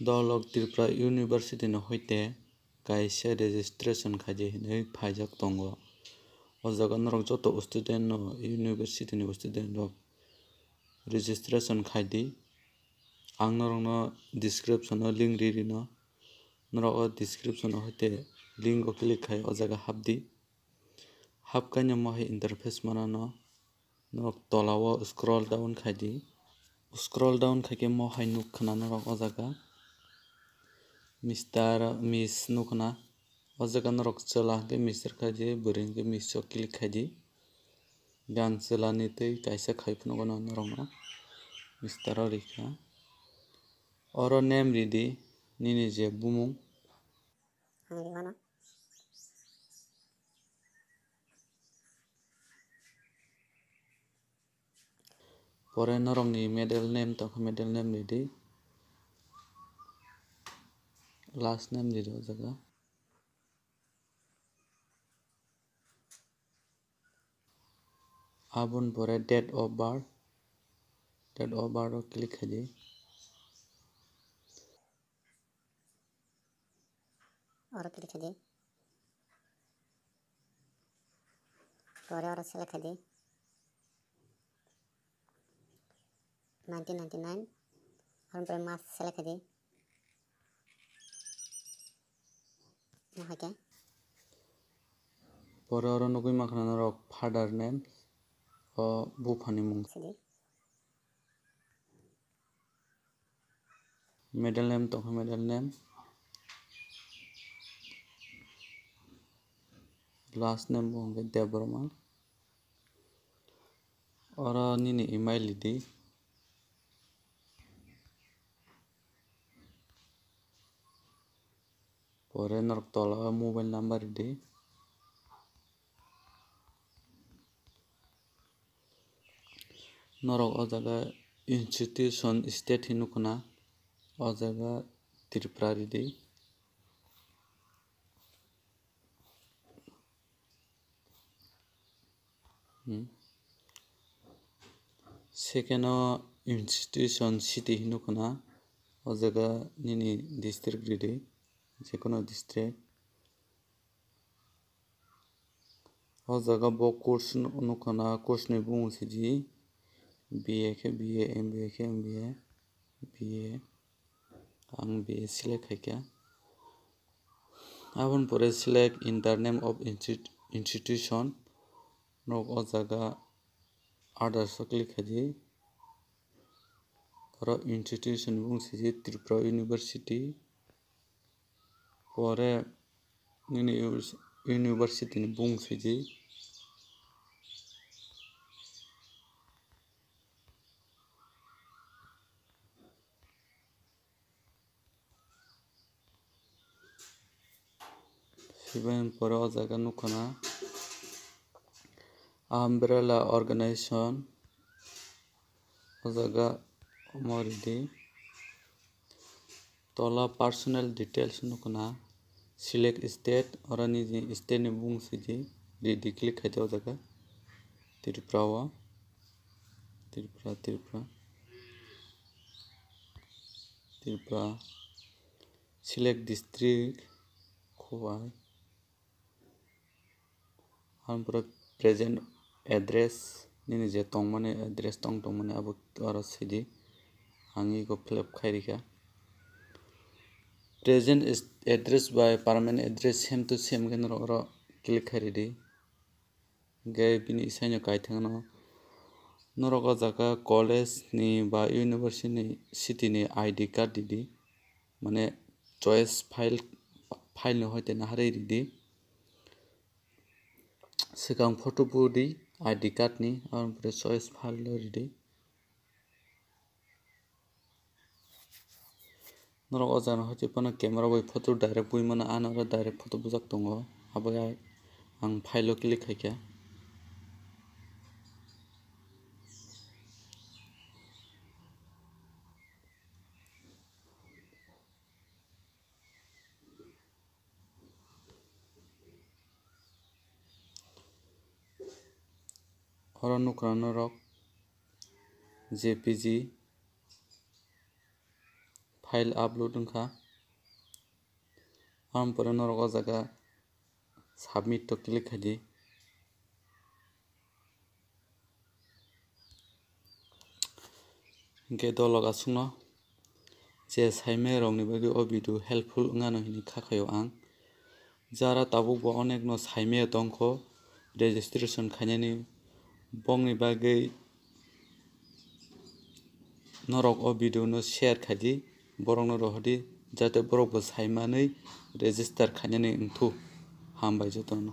Dolog Tripura University no hoite kaisa registration khaidi hinui phaijak tongo. O jaga norok joto student no university ni student rok registration khaidi. Ang norok no description no link riri no norok o description no hoite link o click khai o jaga habdi. Habkaino mohai interface mana no norok tola o scroll down khaidi. Scroll down khaike mohai nukkana norok o jaga Mr. Miss nukna o jaga norok chwla hwnkhe Mr. khaidi bwrwi hwnkhe Miss o click khaidi. Gan chwla ni twi kaisa khai phunukgo no norok no Mr. o rwkha. Oro name ridi nini je bumung. Pore norok ni middle name tongkha middle name ridi. Last name ridi o jaga. Aboni pore date of birth. Date of birth o click khaidi. Oro click khaidi. Pore oro select khaidi. 1999. Oro pore mass select khaidi. Mohai Pore oro nugui makhana norok father name o bufani mung. Middle name tongkha middle name. Last name bo hwnkhe Deborma. Oro nini email id. Pore norok tola o mobile number ridi. Norok o jaga institution state hinukuna o jaga Tripura ridi. Second o institution city hinukuna o jaga nini district ridi. Jekono district. O jaga bo course nukuna course ni bumung sidi BA khe BA MBA khe MBA BA. Ang BA select khaikha. Aboni pore select enter name of institution. Norok o jaga others o click khaidi. Oro institution ni bumung sidi Tripura University. Pore nini university ni bumung sidi Sibai pore o jaga nukkana umbrella organization o jaga omo ridi. Tola personal details nukkana select state oro nini state ni bumung sidi ridi click khaidi o jaga Tripura o Tripura select district Khowai. Aboni pore present address nini je tongmani address tongmani abo oro sidi ang ego fill up khairikha. Present address by permanent address same to same khe norok oro click khairidi. Hingkhe bini isanyo kaitheng no norok o jaga college ni ba university ni ID card ridi. Mane choice file no hoite naharwui ridi. Swkang photo bo ridi ID card ni aboni pore choice file o ridi. Norok o jaga hoite phano camera bai photo direct bui mano ano oro direct photo bujak tongo abo ang file o click khaikha. Oro nukkana norok JPG file upload wngkha ampore norok o jaga submit to click khai di hingke dolog asungno je saimai rok ni bagui o video helpful wngmano hini khakhaio ang jara tabuk bo onek no saimai tongkho registration khainani bongni bagui norok o video no share khai di borok no rohodi jate borok bo saimanui register khainani wngthu hambai jotono.